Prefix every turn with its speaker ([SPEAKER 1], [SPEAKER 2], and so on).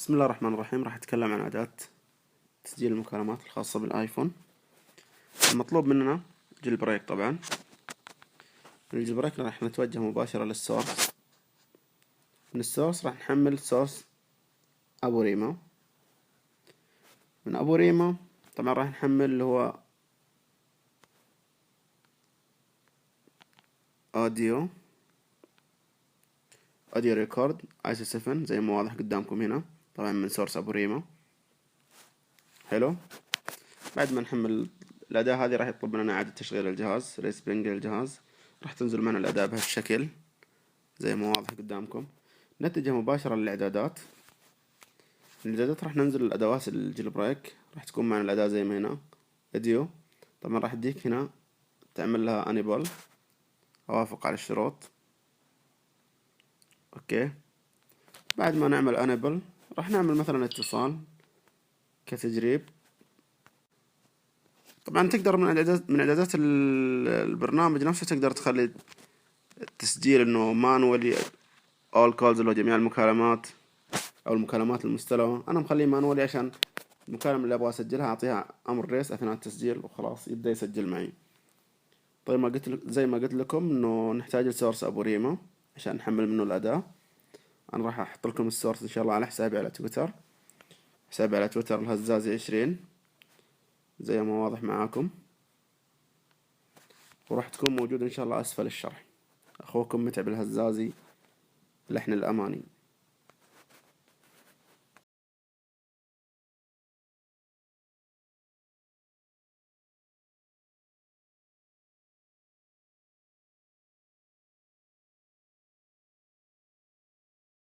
[SPEAKER 1] بسم الله الرحمن الرحيم. راح أتكلم عن أداة تسجيل المكالمات الخاصة بالآيفون. المطلوب مننا جيل بريك. طبعا من الجيل بريك راح نتوجه مباشرة للسورس. من السورس راح نحمل سورس أبو ريما. من أبو ريما طبعا راح نحمل اللي هو أوديو ريكورد ISO 7 زي ما واضح قدامكم هنا، طبعا من سورس أبو ريما. حلو. بعد ما نحمل الأداة هذه راح يطلب مننا إعادة تشغيل الجهاز، ريسبرينج للجهاز. راح تنزل معنا الأداة بهالشكل زي ما واضح قدامكم. نتجه مباشرة للإعدادات. من الإعدادات راح ننزل الأدوات الجيل بريك. راح تكون معنا الأداة زي ما هنا فيديو. طبعا راح تديك هنا تعمل لها انيبل، أوافق على الشروط. أوكي. بعد ما نعمل انيبل راح نعمل مثلا اتصال كتجريب. طبعا تقدر من إعدادات البرنامج نفسه تقدر تخلي التسجيل إنه مانوالي all calls اللي هو جميع المكالمات أو المكالمات المستلمة. أنا مخليه مانوالي عشان المكالمة اللي أبغى أسجلها أعطيها أمر ريس أثناء التسجيل وخلاص يبدأ يسجل معي. طيب ما قلت زي ما قلت لكم إنه نحتاج السورس أبو ريما عشان نحمل منه الأداة. أنا راح أحط لكم السورس إن شاء الله على حسابي على تويتر. حسابي على تويتر الهزازي 20 زي ما واضح معاكم، وراح تكون موجود إن شاء الله أسفل الشرح. أخوكم متعب الهزازي، لحن الأماني.